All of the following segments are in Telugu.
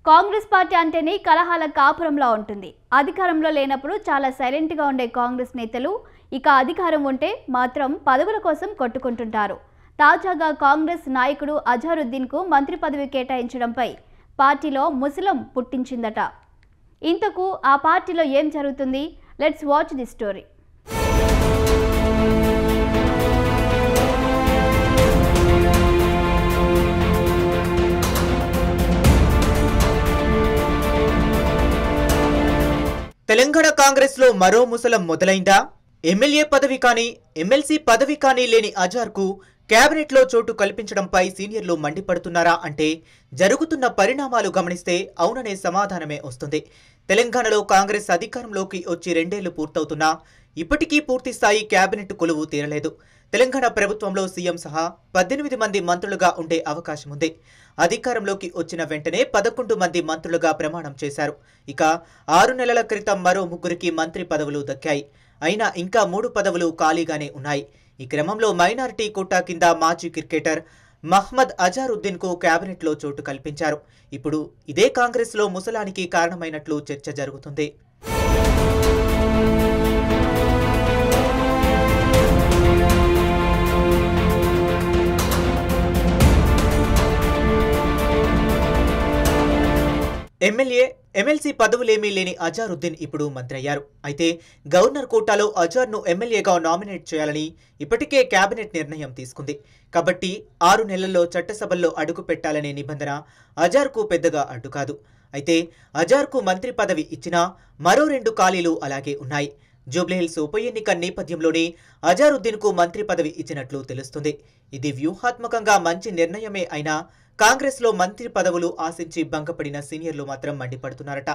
కాంగ్రెస్ పార్టీ అంటేనే కలహాల కాపురంలా ఉంటుంది. అధికారంలో లేనప్పుడు చాలా సైలెంట్గా ఉండే కాంగ్రెస్ నేతలు ఇక అధికారం ఉంటే మాత్రం పదవుల కోసం కొట్టుకుంటుంటారు. తాజాగా కాంగ్రెస్ నాయకుడు అజారుద్దీన్కు మంత్రి పదవి కేటాయించడంపై పార్టీలో ముసలం పుట్టించిందట. ఇంతకు ఆ పార్టీలో ఏం జరుగుతుంది? Let's watch the story. Telangana Congress లో మరో ముసలం మొదలైందా? ఎమ్మెల్యే పదవి కానీ ఎమ్మెల్సీ పదవి కానీ లేని అజార్కు కేబినెట్ లో చోటు కల్పించడంపై సీనియర్లు మండిపడుతున్నారా అంటే జరుగుతున్న పరిణామాలు గమనిస్తే అవుననే సమాధానమే వస్తుంది. తెలంగాణలో కాంగ్రెస్ అధికారంలోకి వచ్చి 2 ఏళ్లు పూర్తవుతున్నా ఇప్పటికీ పూర్తి స్థాయి కేబినెట్ కొలువు తీరలేదు. తెలంగాణ ప్రభుత్వంలో సీఎం సహా 18 మంది మంత్రులుగా ఉండే అవకాశం ఉంది. అధికారంలోకి వచ్చిన వెంటనే 11 మంది మంత్రులుగా ప్రమాణం చేశారు. ఇక 6 నెలల క్రితం మరో 3కి మంత్రి పదవులు దక్కాయి. అయినా ఇంకా 3 పదవులు ఖాళీగానే ఉన్నాయి. ఈ క్రమంలో మైనారిటీ కోటా కింద మాజీ క్రికెటర్ మహ్మద్ అజారుద్దీన్కు కేబినెట్లో చోటు కల్పించారు. ఇప్పుడు ఇదే కాంగ్రెస్లో ముసలానికి కారణమైనట్లు చర్చ జరుగుతుంది. ఎమ్మెల్యే ఎమ్మెల్సీ పదవులేమీ లేని అజారుద్దీన్ ఇప్పుడు మంత్రి అయ్యారు. అయితే గవర్నర్ కోటాలో అజార్ను ఎమ్మెల్యేగా నామినేట్ చేయాలని ఇప్పటికే కేబినెట్ నిర్ణయం తీసుకుంది. కాబట్టి 6 నెలల్లో చట్టసభల్లో అడుగు పెట్టాలనే నిబంధన అజార్కు పెద్దగా అడ్డు కాదు. అయితే అజార్కు మంత్రి పదవి ఇచ్చినా మరో 2 ఖాళీలు అలాగే ఉన్నాయి. జూబ్లీహిల్స్ ఉప ఎన్నిక నేపథ్యంలోనే అజారుద్దీన్కు మంత్రి పదవి ఇచ్చినట్లు తెలుస్తుంది. ఇది వ్యూహాత్మకంగా మంచి నిర్ణయమే అయినా కాంగ్రెస్లో మంత్రి పదవులు ఆశించి భంగపడిన సీనియర్లు మాత్రం మండిపడుతున్నారట.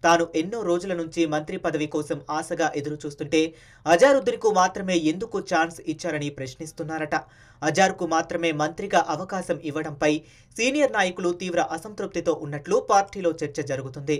తాను ఎన్నో రోజుల నుంచి మంత్రి పదవి కోసం ఆశగా ఎదురు చూస్తుంటే అజారుద్దీన్కు మాత్రమే ఎందుకు ఛాన్స్ ఇచ్చారని ప్రశ్నిస్తున్నారట. అజార్కు మాత్రమే మంత్రిగా అవకాశం ఇవ్వడంపై సీనియర్ నాయకులు తీవ్ర అసంతృప్తితో ఉన్నట్లు పార్టీలో చర్చ జరుగుతుంది.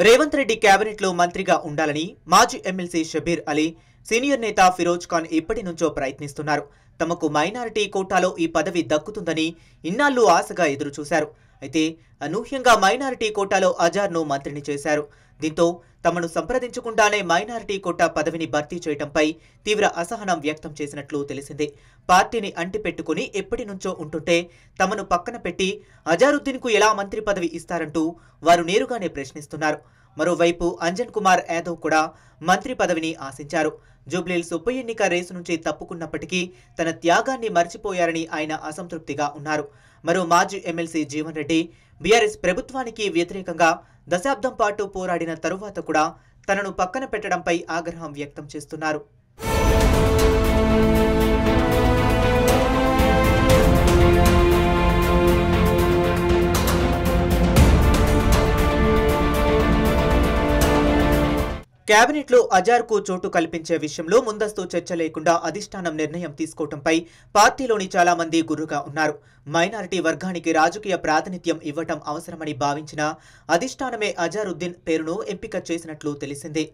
రేవంత్ రెడ్డి కేబినెట్లో మంత్రిగా ఉండాలని మాజీ ఎమ్మెల్సీ షబీర్ అలీ, సీనియర్ నేత ఫిరోజ్ ఖాన్ ఇప్పటి నుంచో ప్రయత్నిస్తున్నారు. తమకు మైనారిటీ కోటాలో ఈ పదవి దక్కుతుందని ఇన్నాళ్లు ఆశగా ఎదురుచూశారు. అయితే అనూహ్యంగా మైనారిటీ కోటాలో అజార్ను మంత్రిని చేశారు. దీంతో తమను సంప్రదించకుండానే మైనారిటీ కోటా పదవిని భర్తీ చేయడంపై తీవ్ర అసహనం వ్యక్తం చేసినట్లు తెలిసింది. పార్టీని అంటిపెట్టుకుని ఎప్పటి నుంచో ఉంటుంటే తమను పక్కన పెట్టి అజారుద్దీన్కు ఎలా మంత్రి పదవి ఇస్తారంటూ వారు నేరుగానే ప్రశ్నిస్తున్నారు. మరోవైపు అంజన్ కుమార్ యాదవ్ కూడా మంత్రి పదవిని ఆశించారు. జూబ్లీహిల్స్ ఉప ఎన్నిక రేసు నుంచి తప్పుకున్నప్పటికీ తన త్యాగాన్ని మర్చిపోయారని ఆయన అసంతృప్తిగా ఉన్నారు. మరో మాజీ ఎమ్మెల్సీ జీవన్ రెడ్డి బీఆర్ఎస్ ప్రభుత్వానికి వ్యతిరేకంగా దశాబ్దం పాటు పోరాడిన తరువాత కూడా తనను పక్కన పెట్టడంపై ఆగ్రహం వ్యక్తం చేస్తున్నారు. కేబినెట్లో అజార్కు చోటు కల్పించే విషయంలో ముందస్తు చర్చ లేకుండా అధిష్టానం నిర్ణయం తీసుకోవడంపై పార్టీలోని చాలా మంది గుర్రుగా ఉన్నారు. మైనారిటీ వర్గానికి రాజకీయ ప్రాతినిధ్యం ఇవ్వటం అవసరమని భావించిన అధిష్టానమే అజారుద్దీన్ పేరును ఎంపిక చేసినట్లు తెలిసింది.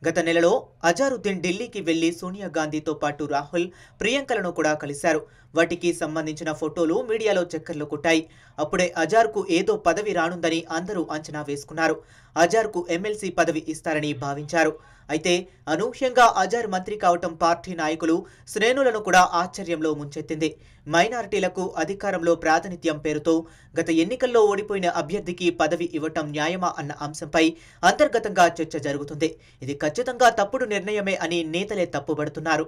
గత నెలలో అజారుద్దీన్ ఢిల్లీకి వెళ్లి సోనియా గాంధీతో పాటు రాహుల్, ప్రియాంకలను కూడా కలిశారు. వాటికి సంబంధించిన ఫోటోలు మీడియాలో చక్కర్లు కొట్టాయి. అప్పుడే అజార్కు ఏదో పదవి రానుందని అందరూ అంచనా వేసుకున్నారు. అజార్కు ఎమ్మెల్సీ పదవి ఇస్తారని భావించారు. అయితే అనూహ్యంగా అజార్ మంత్రి కావటం పార్టీ నాయకులు, శ్రేణులను కూడా ఆశ్చర్యంలో ముంచెత్తింది. మైనారిటీలకు అధికారంలో ప్రాతినిధ్యం పేరుతో గత ఎన్నికల్లో ఓడిపోయిన అభ్యర్థికి పదవి ఇవ్వటం న్యాయమా అన్న అంశంపై అంతర్గతంగా చర్చ జరుగుతుంది. ఇది ఖచ్చితంగా తప్పుడు నిర్ణయమే అని నేతలే తప్పుబడుతున్నారు.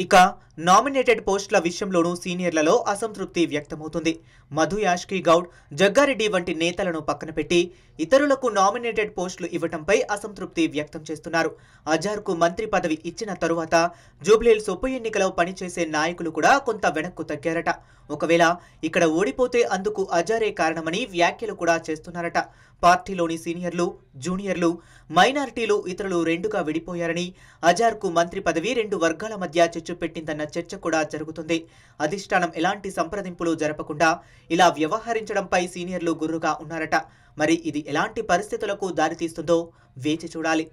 ఇక నామినేటెడ్ పోస్టుల విషయంలోనూ సీనియర్లలో అసంతృప్తి వ్యక్తమవుతుంది. మధు యాష్కి గౌడ్, జగ్గారెడ్డి వంటి నేతలను పక్కన పెట్టి ఇతరులకు నామినేటెడ్ పోస్టులు ఇవ్వటంపై అసంతృప్తి వ్యక్తం చేస్తున్నారు. అజార్కు మంత్రి పదవి ఇచ్చిన తరువాత జూబ్లీహిల్స్ ఉప ఎన్నికలో పనిచేసే నాయకులు కూడా కొంత వెనక్కు తగ్గారట. ఒకవేళ ఇక్కడ ఓడిపోతే అందుకు అజారే కారణమని వ్యాఖ్యలు కూడా చేస్తున్నారట. పార్టీలోని సీనియర్లు, జూనియర్లు, మైనారిటీలు, ఇతరులు రెండుగా విడిపోయారని, అజార్కు మంత్రి పదవి రెండు వర్గాల మధ్య చిచ్చు పెట్టిందన్న చర్చ కూడా జరుగుతుంది. అధిష్టానం ఎలాంటి సంప్రదింపులు జరపకుండా ఇలా వ్యవహరించడంపై సీనియర్లు గుర్రుగా ఉన్నారట. మరి ఇది ఎలాంటి పరిస్థితులకు దారితీస్తుందో వేచి చూడాలి.